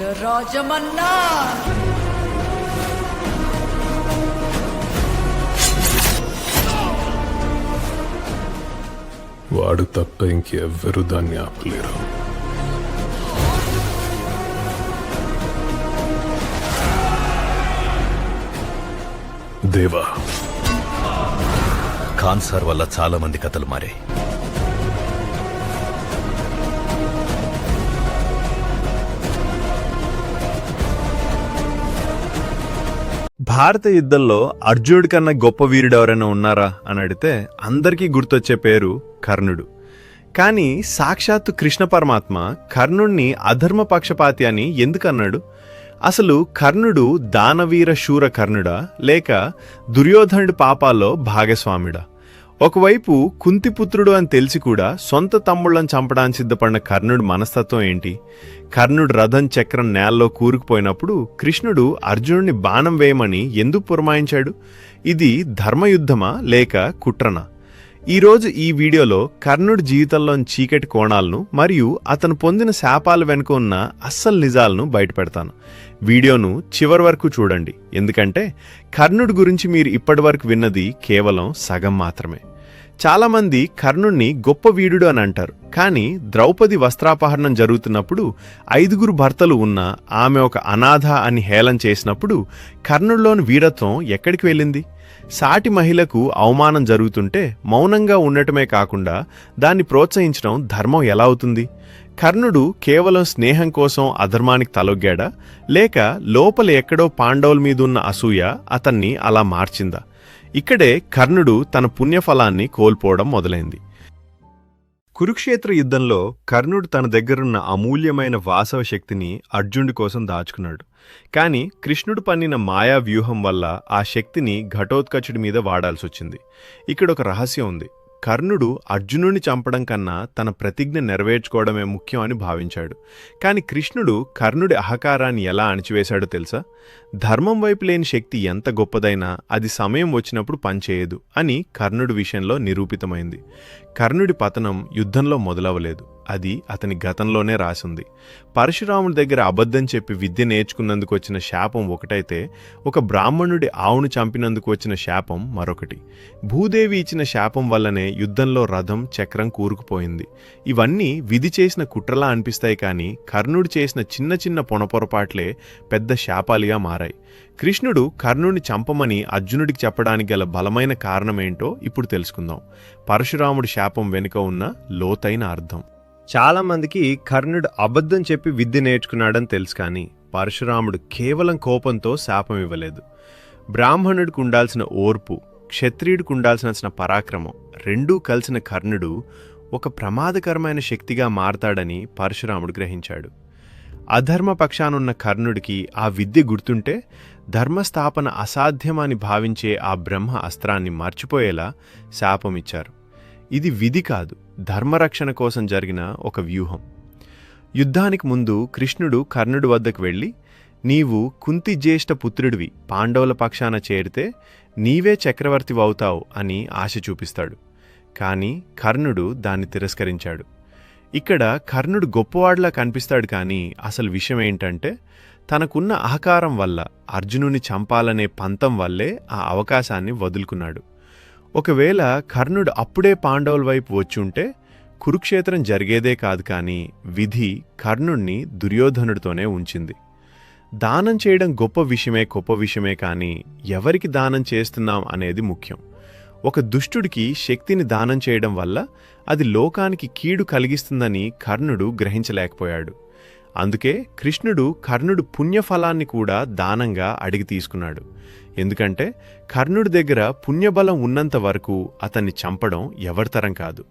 రాజమన్నా వాడు తప్ప ఇంకెవ్వరూ దాన్ని ఆపలేరు. దేవా, ఖాన్ సార్ వల్ల చాలా మంది కథలు మారాయి. భారత యుద్ధంలో అర్జునుడి కన్నా గొప్ప వీరుడు ఎవరైనా ఉన్నారా అని అడిగితే అందరికీ గుర్తొచ్చే పేరు కర్ణుడు. కానీ సాక్షాత్తు కృష్ణ పరమాత్మ కర్ణుణ్ణి అధర్మ పక్షపాతి అని ఎందుకన్నాడు? అసలు కర్ణుడు దానవీర శూర కర్ణుడా లేక దుర్యోధనుడి పాపాల్లో భాగస్వామిడా? ఒకవైపు కుంతిపుత్రుడు అని తెలిసి కూడా సొంత తమ్ముళ్లను చంపడానికి సిద్ధపడిన కర్ణుడు మనస్తత్వం ఏంటి? కర్ణుడు రథం చక్రం నేలలో కూరుకుపోయినప్పుడు కృష్ణుడు అర్జునుడిని బాణం వేయమని ఎందుకు పురమాయించాడు? ఇది ధర్మయుద్ధమా లేక కుట్రనా? ఈరోజు ఈ వీడియోలో కర్ణుడి జీవితంలోని చీకటి కోణాలను మరియు అతను పొందిన శాపాల వెనుక ఉన్న అస్సలు నిజాలను బయటపెడతాను. వీడియోను చివరి వరకు చూడండి, ఎందుకంటే కర్ణుడి గురించి మీరు ఇప్పటివరకు విన్నది కేవలం సగం మాత్రమే. చాలామంది కర్ణుణ్ణి గొప్ప వీరుడు అని అంటారు, కానీ ద్రౌపది వస్త్రాపహరణం జరుగుతున్నప్పుడు 5 భర్తలు ఉన్న ఆమె ఒక అనాథ అని హేళన చేసినప్పుడు కర్ణుడిలోని వీరత్వం ఎక్కడికి వెళ్ళింది? సాటి మహిళకు అవమానం జరుగుతుంటే మౌనంగా ఉండటమే కాకుండా దాన్ని ప్రోత్సహించడం ధర్మం ఎలా అవుతుంది? కర్ణుడు కేవలం స్నేహం కోసం అధర్మానికి తలొగ్గాడా లేక లోపల ఎక్కడో పాండవుల మీదున్న అసూయ అతన్ని అలా మార్చిందా? ఇక్కడే కర్ణుడు తన పుణ్యఫలాన్ని కోల్పోవడం మొదలైంది. కురుక్షేత్ర యుద్ధంలో కర్ణుడు తన దగ్గరున్న అమూల్యమైన వాసవ శక్తిని అర్జునుడి కోసం దాచుకున్నాడు. కానీ కృష్ణుడు పన్నిన మాయా వ్యూహం వల్ల ఆ శక్తిని ఘటోత్కచుడి మీద వాడాల్సొచ్చింది. ఇక్కడ ఒక రహస్యం ఉంది. కర్ణుడు అర్జునుడిని చంపడం కన్నా తన ప్రతిజ్ఞ నెరవేర్చుకోవడమే ముఖ్యం అని భావించాడు. కానీ కృష్ణుడు కర్ణుడి అహంకారాన్ని ఎలా అణిచివేశాడో తెలుసా? ధర్మం వైపు లేని శక్తి ఎంత గొప్పదైనా అది సమయం వచ్చినప్పుడు పనిచేయదు అని కర్ణుడి విషయంలో నిరూపితమైంది. కర్ణుడి పతనం యుద్ధంలో మొదలవలేదు, అది అతని గతంలోనే రాసింది. పరశురాముడి దగ్గర అబద్ధం చెప్పి విద్య నేర్చుకున్నందుకు వచ్చిన శాపం ఒకటైతే, ఒక బ్రాహ్మణుడి ఆవును చంపినందుకు వచ్చిన శాపం మరొకటి. భూదేవి ఇచ్చిన శాపం వల్లనే యుద్ధంలో రథం చక్రం కూరుకుపోయింది. ఇవన్నీ విధి చేసిన కుట్రలా అనిపిస్తాయి, కానీ కర్ణుడు చేసిన చిన్న చిన్న పొరపాట్లే పెద్ద శాపాలుగా మారాయి. కృష్ణుడు కర్ణుడిని చంపమని అర్జునుడికి చెప్పడానికి గల బలమైన కారణమేంటో ఇప్పుడు తెలుసుకుందాం. పరశురాముడి శాపం వెనుక ఉన్న లోతైన అర్థం. చాలామందికి కర్ణుడు అబద్ధం చెప్పి విద్య నేర్చుకున్నాడని తెలుసు, కానీ పరశురాముడు కేవలం కోపంతో శాపం ఇవ్వలేదు. బ్రాహ్మణుడికి ఉండాల్సిన ఓర్పు, క్షత్రియుడికి ఉండాల్సిన పరాక్రమం రెండూ కలిసిన కర్ణుడు ఒక ప్రమాదకరమైన శక్తిగా మారతాడని పరశురాముడు గ్రహించాడు. అధర్మ పక్షానున్న కర్ణుడికి ఆ విద్య గుర్తుంటే ధర్మస్థాపన అసాధ్యమని భావించే ఆ బ్రహ్మ అస్త్రాన్ని మర్చిపోయేలా శాపమిచ్చారు. ఇది విధి కాదు, ధర్మరక్షణ కోసం జరిగిన ఒక వ్యూహం. యుద్ధానికి ముందు కృష్ణుడు కర్ణుడి వద్దకు వెళ్ళి, నీవు కుంతి జ్యేష్ఠ పుత్రుడివి, పాండవుల పక్షాన చేరితే నీవే చక్రవర్తివవుతావు అని ఆశ చూపిస్తాడు. కానీ కర్ణుడు దాన్ని తిరస్కరించాడు. ఇక్కడ కర్ణుడు గొప్పవాడిలా కనిపిస్తాడు, కానీ అసలు విషయం ఏంటంటే తనకున్న అహంకారం వల్ల, అర్జునుని చంపాలనే పంతం వల్లే ఆ అవకాశాన్ని వదులుకున్నాడు. ఒకవేళ కర్ణుడు అప్పుడే పాండవుల వైపు వచ్చుంటే కురుక్షేత్రం జరిగేదే కాదు, కానీ విధి కర్ణుణ్ణి దుర్యోధనుడితోనే ఉంచింది. దానం చేయడం గొప్ప విషయమే కానీ ఎవరికి దానం చేస్తున్నాం అనేది ముఖ్యం. ఒక దుష్టుడికి శక్తిని దానం చేయడం వల్ల అది లోకానికి కీడు కలిగిస్తుందని కర్ణుడు గ్రహించలేకపోయాడు. అందుకే కృష్ణుడు కర్ణుడు పుణ్యఫలాన్ని కూడా దానంగా అడిగి తీసుకున్నాడు. ఎందుకంటే కర్ణుడి దగ్గర పుణ్యబలం ఉన్నంత వరకు అతన్ని చంపడం ఎవరితరం కాదు.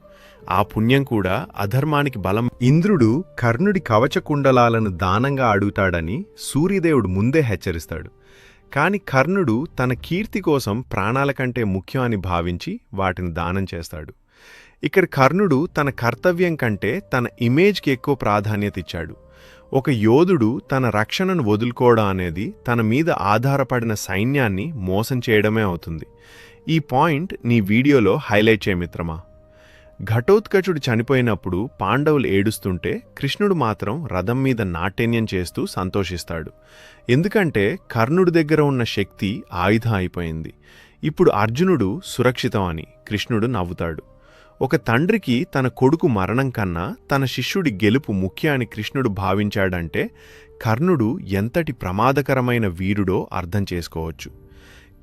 ఆ పుణ్యం కూడా అధర్మానికి బలం. ఇంద్రుడు కర్ణుడి కవచకుండలాలను దానంగా అడుగుతాడని సూర్యదేవుడు ముందే హెచ్చరిస్తాడు. కాని కర్ణుడు తన కీర్తి కోసం ప్రాణాల కంటే ముఖ్యం అని భావించి వాటిని దానం చేస్తాడు. ఇక్కడ కర్ణుడు తన కర్తవ్యం కంటే తన ఇమేజ్కి ఎక్కువ ప్రాధాన్యత ఇచ్చాడు. ఒక యోధుడు తన రక్షణను వదులుకోవడం అనేది తన మీద ఆధారపడిన సైన్యాన్ని మోసం చేయడమే అవుతుంది. ఈ పాయింట్ నీ వీడియోలో హైలైట్ చేయ మిత్రమా. ఘటోత్కచుడు చనిపోయినప్పుడు పాండవులు ఏడుస్తుంటే కృష్ణుడు మాత్రం రథం మీద నాట్యం చేస్తూ సంతోషిస్తాడు. ఎందుకంటే కర్ణుడి దగ్గర ఉన్న శక్తి ఆయుధం అయిపోయింది. ఇప్పుడు అర్జునుడు సురక్షితం అని కృష్ణుడు నవ్వుతాడు. ఒక తండ్రికి తన కొడుకు మరణం కన్నా తన శిష్యుడి గెలుపు ముఖ్య అని కృష్ణుడు భావించాడంటే కర్ణుడు ఎంతటి ప్రమాదకరమైన వీరుడో అర్థం చేసుకోవచ్చు.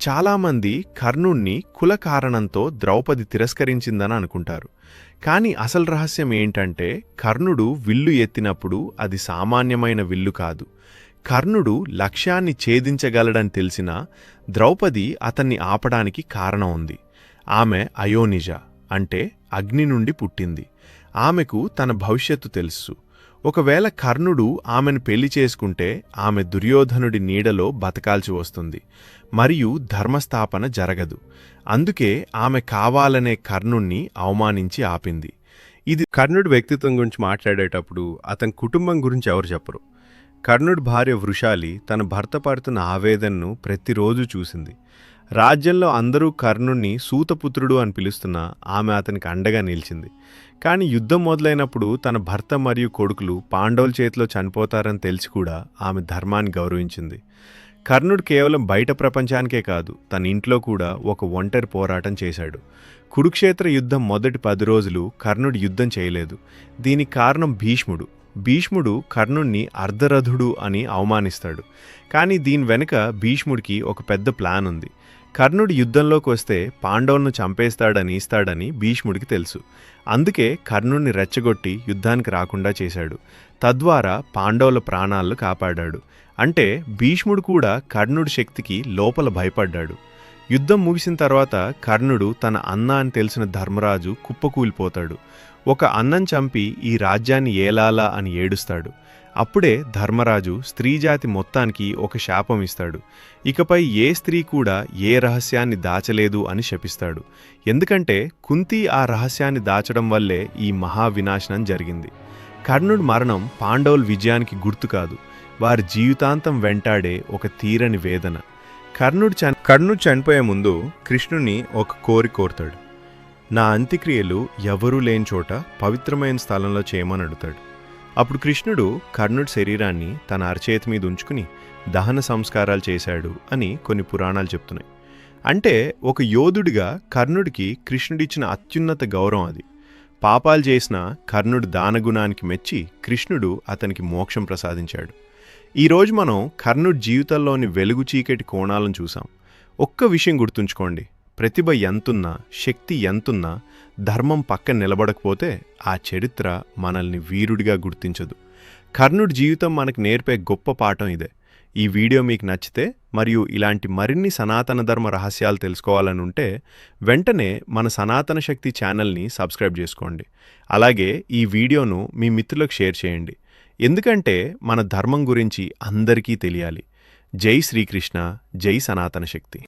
చాలామంది కర్ణుణ్ణి కుల కారణంతో ద్రౌపది తిరస్కరించిందని అనుకుంటారు. కానీ అసలు రహస్యం ఏంటంటే కర్ణుడు విల్లు ఎత్తినప్పుడు అది సామాన్యమైన విల్లు కాదు. కర్ణుడు లక్ష్యాన్ని ఛేదించగలడని తెలిసినా ద్రౌపది అతన్ని ఆపడానికి కారణం ఉంది. ఆమె అయోనిజ అంటే అగ్ని నుండి పుట్టింది. ఆమెకు తన భవిష్యత్తు తెలుసు. ఒకవేళ కర్ణుడు ఆమెను పెళ్లి చేసుకుంటే ఆమె దుర్యోధనుడి నీడలో బతకాల్సి వస్తుంది మరియు ధర్మస్థాపన జరగదు. అందుకే ఆమె కావాలనే కర్ణుణ్ణి అవమానించి ఆపింది. ఇది కర్ణుడి వ్యక్తిత్వం గురించి మాట్లాడేటప్పుడు అతని కుటుంబం గురించి ఎవరు చెప్పరు. కర్ణుడి భార్య వృషాలి తన భర్త పడుతున్న ఆవేదనను ప్రతిరోజు చూసింది. రాజ్యంలో అందరూ కర్ణుణ్ణి సూతపుత్రుడు అని పిలుస్తున్నా ఆమె అతనికి అండగా నిలిచింది. కానీ యుద్ధం మొదలైనప్పుడు తన భర్త మరియు కొడుకులు పాండవుల చేతిలో చనిపోతారని తెలిసి కూడా ఆమె ధర్మాన్ని గౌరవించింది. కర్ణుడు కేవలం బయట ప్రపంచానికే కాదు, తన ఇంట్లో కూడా ఒక ఒంటరి పోరాటం చేశాడు. కురుక్షేత్ర యుద్ధం మొదటి 10 రోజులు కర్ణుడు యుద్ధం చేయలేదు. దీనికి కారణం భీష్ముడు. భీష్ముడు కర్ణుణ్ణి అర్ధరథుడు అని అవమానిస్తాడు. కానీ దీని వెనుక భీష్ముడికి ఒక పెద్ద ప్లాన్ ఉంది. కర్ణుడు యుద్ధంలోకి వస్తే పాండవులను చంపేస్తాడని ఇస్తాడని భీష్ముడికి తెలుసు. అందుకే కర్ణుడిని రెచ్చగొట్టి యుద్ధానికి రాకుండా చేశాడు. తద్వారా పాండవుల ప్రాణాలను కాపాడాడు. అంటే భీష్ముడు కూడా కర్ణుడి శక్తికి లోపల భయపడ్డాడు. యుద్ధం ముగిసిన తర్వాత కర్ణుడు తన అన్న అని తెలిసిన ధర్మరాజు కుప్పకూలిపోతాడు. ఒక అన్నం చంపి ఈ రాజ్యాన్ని ఏలాలా అని ఏడుస్తాడు. అప్పుడే ధర్మరాజు స్త్రీజాతి మొత్తానికి ఒక శాపం ఇస్తాడు. ఇకపై ఏ స్త్రీ కూడా ఏ రహస్యాన్ని దాచలేదు అని శపిస్తాడు. ఎందుకంటే కుంతి ఆ రహస్యాన్ని దాచడం వల్లే ఈ మహావినాశనం జరిగింది. కర్ణుడి మరణం పాండవుల విజయానికి గుర్తు కాదు, వారి జీవితాంతం వెంటాడే ఒక తీరని వేదన. కర్ణుడు చనిపోయే ముందు కృష్ణుని ఒక కోరుతాడు. నా అంత్యక్రియలు ఎవరూ లేని చోట పవిత్రమైన స్థలంలో చేయమని అడుగుతాడు. అప్పుడు కృష్ణుడు కర్ణుడి శరీరాన్ని తన అరచేతి మీద ఉంచుకుని దహన సంస్కారాలు చేశాడు అని కొన్ని పురాణాలు చెప్తున్నాయి. అంటే ఒక యోధుడిగా కర్ణుడికి కృష్ణుడిచ్చిన అత్యున్నత గౌరవం అది. పాపాలు చేసిన కర్ణుడు దానగుణానికి మెచ్చి కృష్ణుడు అతనికి మోక్షం ప్రసాదించాడు. ఈరోజు మనం కర్ణుడి జీవితంలోని వెలుగు చీకటి కోణాలను చూసాం. ఒక్క విషయం గుర్తుంచుకోండి, ప్రతిభ ఎంతున్నా, శక్తి ఎంతున్నా, ధర్మం పక్కన నిలబడకపోతే ఆ చరిత్ర మనల్ని వీరుడిగా గుర్తించదు. కర్ణుడి జీవితం మనకు నేర్పే గొప్ప పాఠం ఇదే. ఈ వీడియో మీకు నచ్చితే మరియు ఇలాంటి మరిన్ని సనాతన ధర్మ రహస్యాలు తెలుసుకోవాలని ఉంటే వెంటనే మన సనాతన శక్తి ఛానల్ని సబ్స్క్రైబ్ చేసుకోండి. అలాగే ఈ వీడియోను మీ మిత్రులకు షేర్ చేయండి. ఎందుకంటే మన ధర్మం గురించి అందరికీ తెలియాలి. జై శ్రీకృష్ణ, జై సనాతన శక్తి.